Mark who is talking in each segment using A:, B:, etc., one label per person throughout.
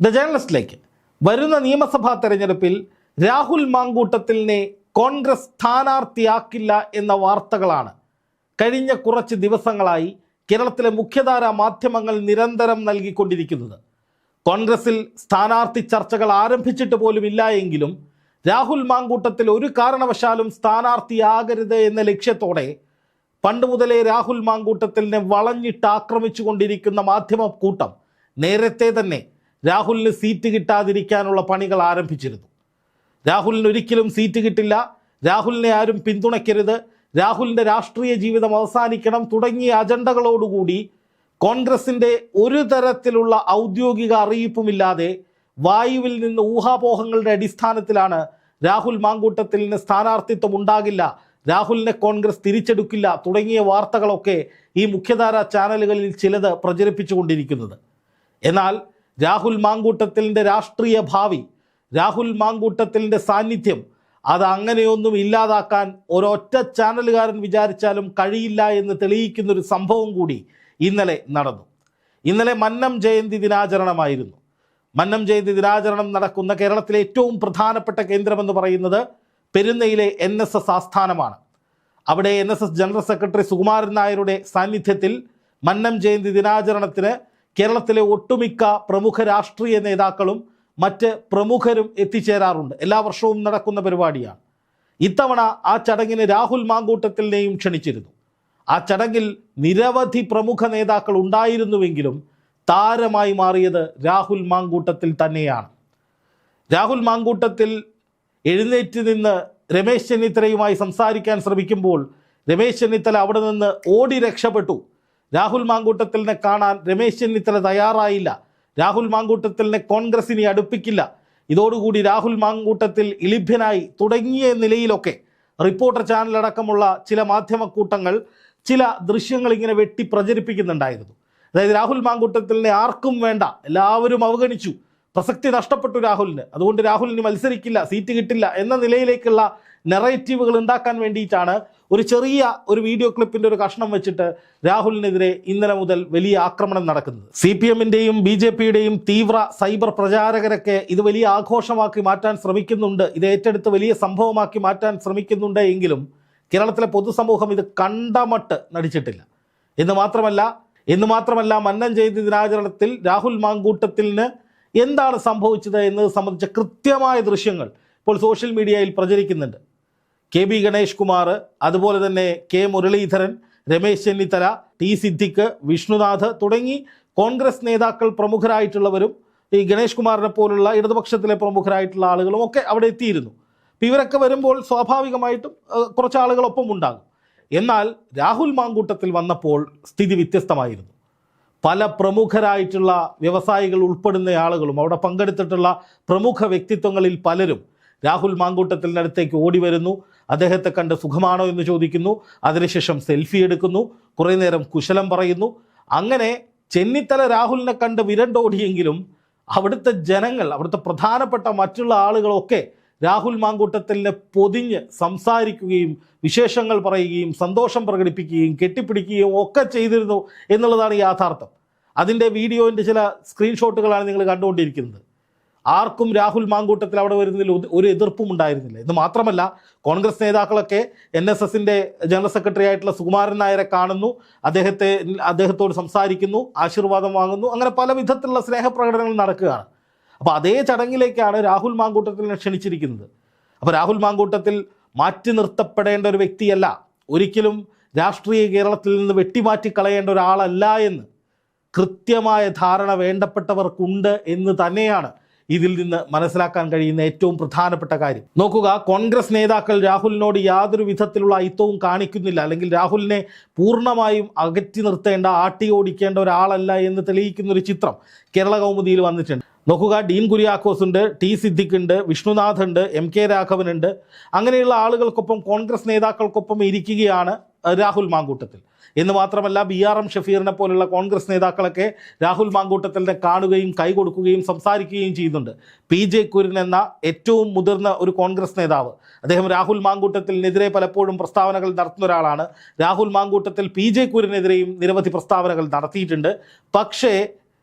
A: The ജേർണലിസ്റ്റിലേക്ക് വരുന്ന നിയമസഭാ തെരഞ്ഞെടുപ്പിൽ രാഹുൽ മാങ്കൂട്ടത്തിലിനെ കോൺഗ്രസ് സ്ഥാനാർത്ഥിയാക്കില്ല എന്ന വാർത്തകളാണ് കഴിഞ്ഞ കുറച്ച് ദിവസങ്ങളായി കേരളത്തിലെ മുഖ്യധാരാ മാധ്യമങ്ങൾ നിരന്തരം നൽകിക്കൊണ്ടിരിക്കുന്നത്. കോൺഗ്രസിൽ സ്ഥാനാർത്ഥി ചർച്ചകൾ ആരംഭിച്ചിട്ട് പോലുമില്ല എങ്കിലും രാഹുൽ മാങ്കൂട്ടത്തിൽ ഒരു കാരണവശാലും സ്ഥാനാർത്ഥിയാകരുത് എന്ന ലക്ഷ്യത്തോടെ പണ്ട് മുതലേ രാഹുൽ മാങ്കൂട്ടത്തിലിനെ വളഞ്ഞിട്ട് ആക്രമിച്ചുകൊണ്ടിരിക്കുന്ന മാധ്യമ കൂട്ടം നേരത്തെ തന്നെ രാഹുലിന് സീറ്റ് കിട്ടാതിരിക്കാനുള്ള പണികൾ ആരംഭിച്ചിരുന്നു. രാഹുലിന് ഒരിക്കലും സീറ്റ് കിട്ടില്ല, രാഹുലിനെ ആരും പിന്തുണയ്ക്കരുത്, രാഹുലിൻ്റെ രാഷ്ട്രീയ ജീവിതം അവസാനിക്കണം തുടങ്ങിയ അജണ്ടകളോടുകൂടി കോൺഗ്രസിൻ്റെ ഒരു തരത്തിലുള്ള ഔദ്യോഗിക അറിയിപ്പുമില്ലാതെ വായുവിൽ നിന്ന് ഊഹാപോഹങ്ങളുടെ അടിസ്ഥാനത്തിലാണ് രാഹുൽ മാങ്കൂട്ടത്തിലിന് സ്ഥാനാർത്ഥിത്വം ഉണ്ടാകില്ല, രാഹുലിനെ കോൺഗ്രസ് തിരിച്ചെടുക്കില്ല തുടങ്ങിയ വാർത്തകളൊക്കെ ഈ മുഖ്യധാരാ ചാനലുകളിൽ ചിലത് പ്രചരിപ്പിച്ചുകൊണ്ടിരിക്കുന്നത്. എന്നാൽ രാഹുൽ മാങ്കൂട്ടത്തിലിൻ്റെ രാഷ്ട്രീയ ഭാവി, രാഹുൽ മാങ്കൂട്ടത്തിലിൻ്റെ സാന്നിധ്യം അത് അങ്ങനെയൊന്നും ഇല്ലാതാക്കാൻ ഒരൊറ്റ ചാനലുകാരൻ വിചാരിച്ചാലും കഴിയില്ല എന്ന് തെളിയിക്കുന്നൊരു സംഭവം കൂടി ഇന്നലെ നടന്നു. ഇന്നലെ മന്നം ജയന്തി ദിനാചരണമായിരുന്നു. മന്നം ജയന്തി ദിനാചരണം നടക്കുന്ന കേരളത്തിലെ ഏറ്റവും പ്രധാനപ്പെട്ട കേന്ദ്രമെന്ന് പറയുന്നത് പെരുന്നയിലെ NSS ആസ്ഥാനമാണ്. അവിടെ NSS ജനറൽ സെക്രട്ടറി സുകുമാരൻ നായരുടെ സാന്നിധ്യത്തിൽ മന്നം ജയന്തി ദിനാചരണത്തിന് കേരളത്തിലെ ഒട്ടുമിക്ക പ്രമുഖ രാഷ്ട്രീയ നേതാക്കളും മറ്റ് പ്രമുഖരും എത്തിച്ചേരാറുണ്ട്. എല്ലാ വർഷവും നടക്കുന്ന പരിപാടിയാണ്. ഇത്തവണ ആ ചടങ്ങിന് രാഹുൽ മാങ്കൂട്ടത്തിലിനെയും ക്ഷണിച്ചിരുന്നു. ആ ചടങ്ങിൽ നിരവധി പ്രമുഖ നേതാക്കൾ ഉണ്ടായിരുന്നുവെങ്കിലും താരമായി മാറിയത് രാഹുൽ മാങ്കൂട്ടത്തിൽ തന്നെയാണ്. രാഹുൽ മാങ്കൂട്ടത്തിൽ എഴുന്നേറ്റ് നിന്ന് രമേശ് ചെന്നിത്തലയുമായി സംസാരിക്കാൻ ശ്രമിക്കുമ്പോൾ രമേശ് ചെന്നിത്തല അവിടെ നിന്ന് ഓടി രക്ഷപ്പെട്ടു. രാഹുൽ മാങ്കൂട്ടത്തിലിനെ കാണാൻ രമേശ് ചെന്നിത്തല തയ്യാറായില്ല. രാഹുൽ മാങ്കൂട്ടത്തിലിനെ കോൺഗ്രസിനെ അടുപ്പിക്കില്ല. ഇതോടുകൂടി രാഹുൽ മാങ്കൂട്ടത്തിൽ ഇളിഭ്യനായി തുടങ്ങിയ നിലയിലൊക്കെ റിപ്പോർട്ടർ ചാനലടക്കമുള്ള ചില മാധ്യമക്കൂട്ടങ്ങൾ ചില ദൃശ്യങ്ങൾ ഇങ്ങനെ വെട്ടി പ്രചരിപ്പിക്കുന്നുണ്ടായിരുന്നു. അതായത് രാഹുൽ മാങ്കൂട്ടത്തിലിനെ ആർക്കും വേണ്ട, എല്ലാവരും അവഗണിച്ചു, പ്രസക്തി നഷ്ടപ്പെട്ടു രാഹുലിന്, അതുകൊണ്ട് രാഹുലിന് മത്സരിക്കില്ല, സീറ്റ് കിട്ടില്ല എന്ന നിലയിലേക്കുള്ള നെറേറ്റീവുകൾ ഉണ്ടാക്കാൻ വേണ്ടിയിട്ടാണ് ഒരു ചെറിയ വീഡിയോ ക്ലിപ്പിൻ്റെ ഒരു കഷ്ണം വെച്ചിട്ട് രാഹുലിനെതിരെ ഇന്നലെ മുതൽ വലിയ ആക്രമണം നടക്കുന്നത്. CPM-ൻ്റെയും BJP-യുടെയും തീവ്ര സൈബർ പ്രചാരകരൊക്കെ ഇത് വലിയ ആഘോഷമാക്കി മാറ്റാൻ ശ്രമിക്കുന്നുണ്ട്, ഇത് ഏറ്റെടുത്ത് വലിയ സംഭവമാക്കി മാറ്റാൻ ശ്രമിക്കുന്നുണ്ട് എങ്കിലും കേരളത്തിലെ പൊതുസമൂഹം ഇത് കണ്ടമട്ട് നടിച്ചിട്ടില്ല. എന്ന് മാത്രമല്ല മന്നം ജയന്തി ദിനാചരണത്തിൽ രാഹുൽ മാങ്കൂട്ടത്തിലിന് എന്താണ് സംഭവിച്ചത് എന്നത് സംബന്ധിച്ച കൃത്യമായ ദൃശ്യങ്ങൾ ഇപ്പോൾ സോഷ്യൽ മീഡിയയിൽ പ്രചരിക്കുന്നുണ്ട്. KB ഗണേഷ് കുമാർ, അതുപോലെ തന്നെ K മുരളീധരൻ, രമേശ് ചെന്നിത്തല, T സിദ്ദിഖ്, വിഷ്ണുനാഥ് തുടങ്ങി കോൺഗ്രസ് നേതാക്കൾ പ്രമുഖരായിട്ടുള്ളവരും ഈ ഗണേഷ് കുമാറിനെ പോലുള്ള ഇടതുപക്ഷത്തിലെ പ്രമുഖരായിട്ടുള്ള ആളുകളും ഒക്കെ അവിടെ എത്തിയിരുന്നു. അപ്പോൾ ഇവരൊക്കെ വരുമ്പോൾ സ്വാഭാവികമായിട്ടും കുറച്ച് ആളുകളൊപ്പം ഉണ്ടാകും. എന്നാൽ രാഹുൽ മാങ്കൂട്ടത്തിൽ വന്നപ്പോൾ സ്ഥിതി വ്യത്യസ്തമായിരുന്നു. പല പ്രമുഖരായിട്ടുള്ള വ്യവസായികൾ ഉൾപ്പെടുന്ന ആളുകളും അവിടെ പങ്കെടുത്തിട്ടുള്ള പ്രമുഖ വ്യക്തിത്വങ്ങളിൽ പലരും രാഹുൽ മാങ്കൂട്ടത്തിൻ്റെ അടുത്തേക്ക് ഓടി വരുന്നു. അദ്ദേഹത്തെ കണ്ട് സുഖമാണോ എന്ന് ചോദിക്കുന്നു. അതിനുശേഷം സെൽഫി എടുക്കുന്നു, കുറേ നേരം കുശലം പറയുന്നു. അങ്ങനെ ചെന്നിത്തല രാഹുലിനെ കണ്ട് വിരണ്ടോടിയെങ്കിലും അവിടുത്തെ ജനങ്ങൾ, അവിടുത്തെ പ്രധാനപ്പെട്ട മറ്റുള്ള ആളുകളൊക്കെ രാഹുൽ മാങ്കൂട്ടത്തിലിനെ പൊതിഞ്ഞ് സംസാരിക്കുകയും വിശേഷങ്ങൾ പറയുകയും സന്തോഷം പ്രകടിപ്പിക്കുകയും കെട്ടിപ്പിടിക്കുകയും ഒക്കെ ചെയ്തിരുന്നു എന്നുള്ളതാണ് യാഥാർത്ഥ്യം. അതിൻ്റെ വീഡിയോൻ്റെ ചില സ്ക്രീൻഷോട്ടുകളാണ് നിങ്ങൾ കണ്ടുകൊണ്ടിരിക്കുന്നത്. ആർക്കും രാഹുൽ മാങ്കൂട്ടത്തിൽ അവിടെ വരുന്നതിൽ ഒരു എതിർപ്പും ഉണ്ടായിരുന്നില്ല. എന്ന് മാത്രമല്ല, കോൺഗ്രസ് നേതാക്കളൊക്കെ NSS-ൻ്റെ ജനറൽ സെക്രട്ടറി ആയിട്ടുള്ള സുകുമാരൻ നായരെ കാണുന്നു, അദ്ദേഹത്തോട് സംസാരിക്കുന്നു, ആശീർവാദം വാങ്ങുന്നു, അങ്ങനെ പല വിധത്തിലുള്ള സ്നേഹപ്രകടനങ്ങൾ നടക്കുകയാണ്. അപ്പോൾ അതേ ചടങ്ങിലേക്കാണ് രാഹുൽ മാങ്കൂട്ടത്തിലിനെ ക്ഷണിച്ചിരിക്കുന്നത്. അപ്പോൾ രാഹുൽ മാങ്കൂട്ടത്തിൽ മാറ്റി നിർത്തപ്പെടേണ്ട ഒരു വ്യക്തിയല്ല, ഒരിക്കലും രാഷ്ട്രീയ കേരളത്തിൽ നിന്ന് വെട്ടിമാറ്റി കളയേണ്ട ഒരാളല്ല എന്ന് കൃത്യമായ ധാരണ വേണ്ടപ്പെട്ടവർക്കുണ്ട് എന്ന് തന്നെയാണ് ഇതിൽ നിന്ന് മനസ്സിലാക്കാൻ കഴിയുന്ന ഏറ്റവും പ്രധാനപ്പെട്ട കാര്യം. നോക്കുക, കോൺഗ്രസ് നേതാക്കൾ രാഹുലിനോട് യാതൊരു വിധത്തിലുള്ള അയിത്തവും കാണിക്കുന്നില്ല, അല്ലെങ്കിൽ രാഹുലിനെ പൂർണ്ണമായും അകറ്റി നിർത്തേണ്ട, ആട്ടി ഓടിക്കേണ്ട ഒരാളല്ല എന്ന് തെളിയിക്കുന്നൊരു ചിത്രം കേരള കൗമുദിയിൽ വന്നിട്ടുണ്ട്. നോക്കുക, ഡീൻ കുര്യാക്കോസ് ഉണ്ട്, T സിദ്ദിഖ് ഉണ്ട്, വിഷ്ണുനാഥ് ഉണ്ട്, MK രാഘവൻ ഉണ്ട്. അങ്ങനെയുള്ള ആളുകൾക്കൊപ്പം, കോൺഗ്രസ് നേതാക്കൾക്കൊപ്പം ഇരിക്കുകയാണ് രാഹുൽ മാങ്കൂട്ടത്തിൽ. എന്ന് മാത്രമല്ല, BRM ഷഫീറിനെ പോലുള്ള കോൺഗ്രസ് നേതാക്കളൊക്കെ രാഹുൽ മാങ്കൂട്ടത്തിലിനെ കാണുകയും കൈ കൊടുക്കുകയും സംസാരിക്കുകയും ചെയ്യുന്നുണ്ട്. PJ കുര്യൻ എന്ന ഏറ്റവും മുതിർന്ന ഒരു കോൺഗ്രസ് നേതാവ്, അദ്ദേഹം രാഹുൽ മാങ്കൂട്ടത്തിനെതിരെ പലപ്പോഴും പ്രസ്താവനകൾ നടത്തുന്ന ഒരാളാണ്. രാഹുൽ മാങ്കൂട്ടത്തിൽ PJ കുര്യനെതിരെയും നിരവധി പ്രസ്താവനകൾ നടത്തിയിട്ടുണ്ട്. പക്ഷേ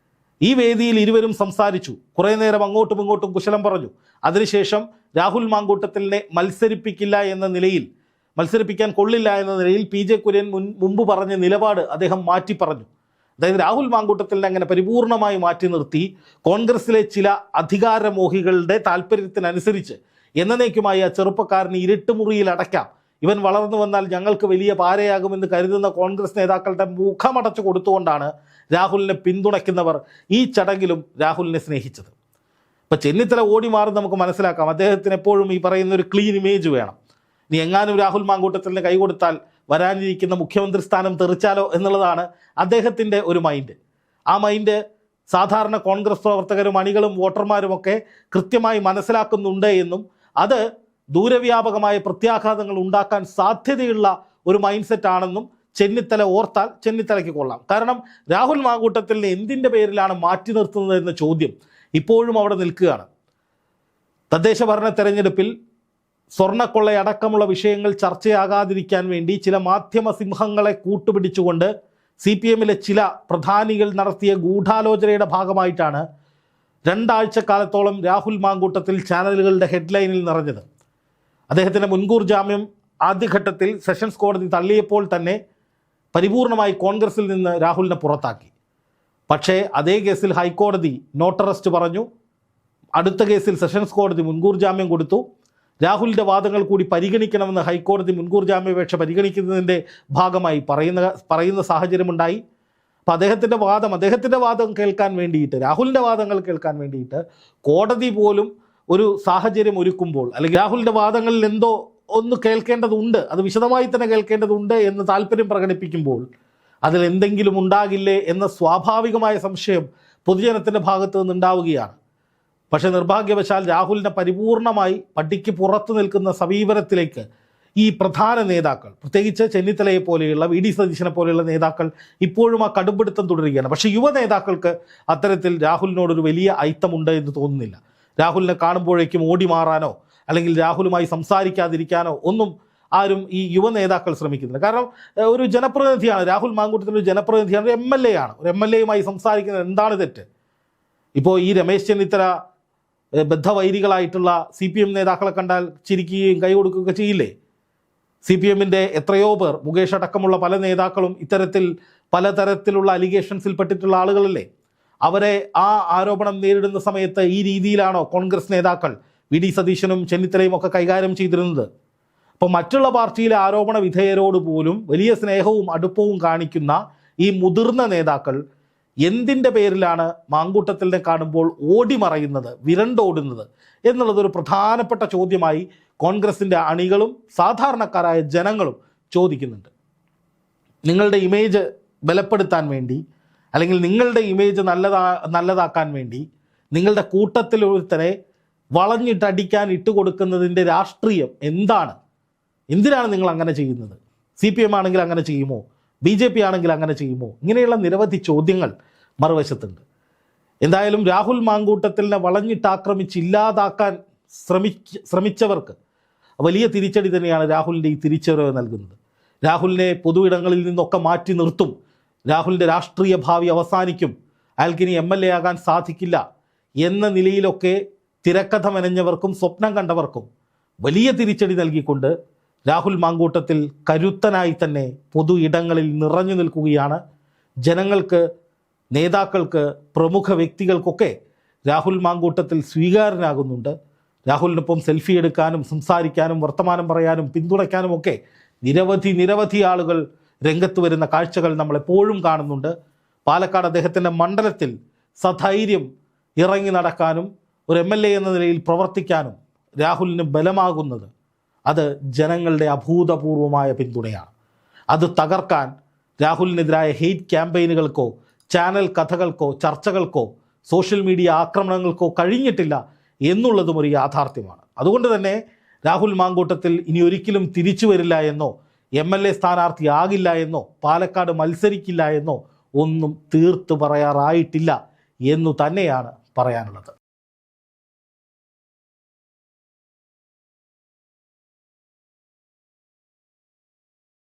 A: ഈ വേദിയിൽ ഇരുവരും സംസാരിച്ചു, കുറേ നേരം അങ്ങോട്ടും ഇങ്ങോട്ടും കുശലം പറഞ്ഞു. അതിനുശേഷം രാഹുൽ മാങ്കൂട്ടത്തിലിനെ മത്സരിപ്പിക്കാൻ കൊള്ളില്ല എന്ന നിലയിൽ PJ കുര്യൻ മുമ്പ് പറഞ്ഞ നിലപാട് അദ്ദേഹം മാറ്റി പറഞ്ഞു. അതായത് രാഹുൽ മാങ്കൂട്ടത്തിലിനെ അങ്ങനെ പരിപൂർണമായി മാറ്റി നിർത്തി കോൺഗ്രസിലെ ചില അധികാരമോഹികളുടെ താല്പര്യത്തിനനുസരിച്ച് എന്നേക്കുമായി ആ ചെറുപ്പക്കാരന് ഇരുട്ടുമുറിയിൽ അടയ്ക്കാം, ഇവൻ വളർന്നു വന്നാൽ ഞങ്ങൾക്ക് വലിയ പാരയാകുമെന്ന് കരുതുന്ന കോൺഗ്രസ് നേതാക്കളുടെ മുഖമടച്ചു കൊടുത്തുകൊണ്ടാണ് രാഹുലിനെ പിന്തുണയ്ക്കുന്നവർ ഈ ചടങ്ങിലും രാഹുലിനെ സ്നേഹിച്ചത്. ഇപ്പം ചെന്നിത്തല ഓടി മാറി നമുക്ക് മനസ്സിലാക്കാം, അദ്ദേഹത്തിന് എപ്പോഴും ഈ പറയുന്ന ഒരു ക്ലീൻ ഇമേജ് വേണം. ഇനി എങ്ങാനും രാഹുൽ മാങ്കൂട്ടത്തിലിന് കൈ കൊടുത്താൽ വരാനിരിക്കുന്ന മുഖ്യമന്ത്രി സ്ഥാനം തെറിച്ചാലോ എന്നുള്ളതാണ് അദ്ദേഹത്തിൻ്റെ ഒരു മൈൻഡ്. ആ മൈൻഡ് സാധാരണ കോൺഗ്രസ് പ്രവർത്തകരും അണികളും വോട്ടർമാരുമൊക്കെ കൃത്യമായി മനസ്സിലാക്കുന്നുണ്ട് എന്നും അത് ദൂരവ്യാപകമായ പ്രത്യാഘാതങ്ങൾ ഉണ്ടാക്കാൻ സാധ്യതയുള്ള ഒരു മൈൻഡ് സെറ്റ് ആണെന്നും ചെന്നിത്തല ഓർത്താൽ ചെന്നിത്തലയ്ക്ക് കൊള്ളാം. കാരണം രാഹുൽ മാങ്കൂട്ടത്തിലിനെ എന്തിൻ്റെ പേരിലാണ് മാറ്റി നിർത്തുന്നത് എന്ന ചോദ്യം ഇപ്പോഴും അവിടെ നിൽക്കുകയാണ്. തദ്ദേശ ഭരണ തെരഞ്ഞെടുപ്പിൽ സ്വർണ്ണക്കൊള്ളയടക്കമുള്ള വിഷയങ്ങൾ ചർച്ചയാകാതിരിക്കാൻ വേണ്ടി ചില മാധ്യമ സിംഹങ്ങളെ കൂട്ടുപിടിച്ചുകൊണ്ട് CPMലെ ചില പ്രധാനികൾ നടത്തിയ ഗൂഢാലോചനയുടെ ഭാഗമായിട്ടാണ് 2 ആഴ്ചക്കാലത്തോളം രാഹുൽ മാങ്കൂട്ടത്തിൽ ചാനലുകളുടെ ഹെഡ്ലൈനിൽ നിറഞ്ഞത്. അദ്ദേഹത്തിൻ്റെ മുൻകൂർ ജാമ്യം ആദ്യഘട്ടത്തിൽ സെഷൻസ് കോടതി തള്ളിയപ്പോൾ തന്നെ പരിപൂർണമായി കോൺഗ്രസിൽ നിന്ന് രാഹുലിനെ പുറത്താക്കി. പക്ഷേ അതേ കേസിൽ ഹൈക്കോടതി നോട്ട് അറസ്റ്റ് പറഞ്ഞു. അടുത്ത കേസിൽ സെഷൻസ് കോടതി മുൻകൂർ ജാമ്യം കൊടുത്തു. രാഹുലിൻ്റെ വാദങ്ങൾ കൂടി പരിഗണിക്കണമെന്ന് ഹൈക്കോടതി മുൻകൂർ ജാമ്യാപേക്ഷ പരിഗണിക്കുന്നതിൻ്റെ ഭാഗമായി പറയുന്ന സാഹചര്യമുണ്ടായി. അപ്പോൾ അദ്ദേഹത്തിൻ്റെ വാദം കേൾക്കാൻ വേണ്ടിയിട്ട്, രാഹുലിൻ്റെ വാദങ്ങൾ കേൾക്കാൻ വേണ്ടിയിട്ട് കോടതി പോലും ഒരു സാഹചര്യം ഒരുക്കുമ്പോൾ, അല്ലെങ്കിൽ രാഹുലിൻ്റെ വാദങ്ങളിൽ എന്തോ ഒന്ന് കേൾക്കേണ്ടതുണ്ട്, അത് വിശദമായി തന്നെ കേൾക്കേണ്ടതുണ്ട് എന്ന് താല്പര്യം പ്രകടിപ്പിക്കുമ്പോൾ അതിൽ എന്തെങ്കിലും ഉണ്ടാകില്ലേ എന്ന സ്വാഭാവികമായ സംശയം പൊതുജനത്തിൻ്റെ ഭാഗത്തു നിന്നുണ്ടാവുകയാണ്. പക്ഷേ നിർഭാഗ്യവശാൽ രാഹുലിനെ പരിപൂർണമായി പടിക്ക് പുറത്തു നിൽക്കുന്ന സമീപനത്തിലേക്ക് ഈ പ്രധാന നേതാക്കൾ, പ്രത്യേകിച്ച് ചെന്നിത്തലയെ പോലെയുള്ള VD സതീശനെ പോലെയുള്ള നേതാക്കൾ ഇപ്പോഴും ആ കടുംപിടുത്തം തുടരുകയാണ്. പക്ഷേ യുവ നേതാക്കൾക്ക് അത്തരത്തിൽ രാഹുലിനോടൊരു വലിയ ഐത്തമുണ്ട് എന്ന് തോന്നുന്നില്ല. രാഹുലിനെ കാണുമ്പോഴേക്കും ഓടി മാറാനോ അല്ലെങ്കിൽ രാഹുലുമായി സംസാരിക്കാതിരിക്കാനോ ഒന്നും ആരും ഈ യുവ നേതാക്കൾ ശ്രമിക്കുന്നില്ല. കാരണം ഒരു ജനപ്രതിനിധിയാണ് രാഹുൽ മാങ്കൂട്ടത്തിൽ, ഒരു ജനപ്രതിനിധിയാണ്, ഒരു MLA ആണ്. ഒരു MLAയുമായി സംസാരിക്കുന്നത് എന്താണ് തെറ്റ്? ഇപ്പോൾ ഈ രമേശ് ചെന്നിത്തല ബദ്ധവൈരികളായിട്ടുള്ള CPM നേതാക്കളെ കണ്ടാൽ ചിരിക്കുകയും കൈ കൊടുക്കുകയൊക്കെ ചെയ്യില്ലേ? CPMൻ്റെ എത്രയോ പേർ, മുകേഷ് അടക്കമുള്ള പല നേതാക്കളും ഇത്തരത്തിൽ പലതരത്തിലുള്ള അലിഗേഷൻസിൽ പെട്ടിട്ടുള്ള ആളുകളല്ലേ? അവരെ ആ ആരോപണം നേരിടുന്ന സമയത്ത് ഈ രീതിയിലാണോ കോൺഗ്രസ് നേതാക്കൾ VD സതീശനും ചെന്നിത്തലയും ഒക്കെ കൈകാര്യം ചെയ്തിരുന്നത്? അപ്പോൾ മറ്റുള്ള പാർട്ടിയിലെ ആരോപണ വിധേയരോട് പോലും വലിയ സ്നേഹവും അടുപ്പവും കാണിക്കുന്ന ഈ മുതിർന്ന നേതാക്കൾ എന്തിൻ്റെ പേരിലാണ് മാങ്കൂട്ടത്തിലിനെ കാണുമ്പോൾ ഓടിമറയുന്നത്, വിരണ്ടോടുന്നത് എന്നുള്ളതൊരു പ്രധാനപ്പെട്ട ചോദ്യമായി കോൺഗ്രസിൻ്റെ അണികളും സാധാരണക്കാരായ ജനങ്ങളും ചോദിക്കുന്നുണ്ട്. നിങ്ങളുടെ ഇമേജ് ബലപ്പെടുത്താൻ വേണ്ടി, അല്ലെങ്കിൽ നിങ്ങളുടെ ഇമേജ് നല്ലതാക്കാൻ വേണ്ടി നിങ്ങളുടെ കൂട്ടത്തിൽ ഒരുത്തനെ വളഞ്ഞിട്ടടിക്കാൻ ഇട്ടുകൊടുക്കുന്നതിൻ്റെ രാഷ്ട്രീയം എന്താണ്? എന്തിനാണ് നിങ്ങൾ അങ്ങനെ ചെയ്യുന്നത്? CPM ആണെങ്കിൽ അങ്ങനെ ചെയ്യുമോ? BJP ആണെങ്കിൽ അങ്ങനെ ചെയ്യുമോ? ഇങ്ങനെയുള്ള നിരവധി ചോദ്യങ്ങൾ മറുവശത്തുണ്ട്. എന്തായാലും രാഹുൽ മാങ്കൂട്ടത്തിലിനെ വളഞ്ഞിട്ടാക്രമിച്ച് ഇല്ലാതാക്കാൻ ശ്രമിച്ചവർക്ക് വലിയ തിരിച്ചടി തന്നെയാണ് രാഹുലിൻ്റെ ഈ തിരിച്ചറിവ് നൽകുന്നത്. രാഹുലിനെ പൊതു ഇടങ്ങളിൽ നിന്നൊക്കെ മാറ്റി നിർത്തും, രാഹുലിൻ്റെ രാഷ്ട്രീയ ഭാവി അവസാനിക്കും, അയാൾക്കിനി MLA ആകാൻ സാധിക്കില്ല എന്ന നിലയിലൊക്കെ തിരക്കഥ മെനഞ്ഞവർക്കും സ്വപ്നം കണ്ടവർക്കും വലിയ തിരിച്ചടി നൽകിക്കൊണ്ട് രാഹുൽ മാങ്കൂട്ടത്തിൽ കരുത്തനായി തന്നെ പൊതു ഇടങ്ങളിൽ നിറഞ്ഞു നിൽക്കുകയാണ്. ജനങ്ങൾക്ക്, നേതാക്കൾക്ക്, പ്രമുഖ വ്യക്തികൾക്കൊക്കെ രാഹുൽ മാങ്കൂട്ടത്തിൽ സ്വീകാര്യനാകുന്നുണ്ട്. രാഹുലിനൊപ്പം സെൽഫി എടുക്കാനും സംസാരിക്കാനും വർത്തമാനം പറയാനും പിന്തുണയ്ക്കാനും ഒക്കെ നിരവധി ആളുകൾ രംഗത്ത് വരുന്ന കാഴ്ചകൾ നമ്മളെപ്പോഴും കാണുന്നുണ്ട്. പാലക്കാട് അദ്ദേഹത്തിൻ്റെ മണ്ഡലത്തിൽ സധൈര്യം ഇറങ്ങി നടക്കാനും ഒരു MLA എന്ന നിലയിൽ പ്രവർത്തിക്കാനും രാഹുലിന് ബലമാകുന്നത് അത് ജനങ്ങളുടെ അഭൂതപൂർവമായ പിന്തുണയാണ്. അത് തകർക്കാൻ രാഹുലിനെതിരായ ഹെയ്റ്റ് ക്യാമ്പയിനുകൾക്കോ ചാനൽ കഥകൾക്കോ ചർച്ചകൾക്കോ സോഷ്യൽ മീഡിയ ആക്രമണങ്ങൾക്കോ കഴിഞ്ഞിട്ടില്ല എന്നുള്ളതും ഒരു യാഥാർത്ഥ്യമാണ്. അതുകൊണ്ട് തന്നെ രാഹുൽ മാങ്കൂട്ടത്തിൽ ഇനി ഒരിക്കലും തിരിച്ചു വരില്ല എന്നോ MLA സ്ഥാനാർത്ഥിയാകില്ല എന്നോ പാലക്കാട് മത്സരിക്കില്ല എന്നോ ഒന്നും തീർത്തു പറയാറായിട്ടില്ല എന്നു തന്നെയാണ് പറയാനുള്ളത്.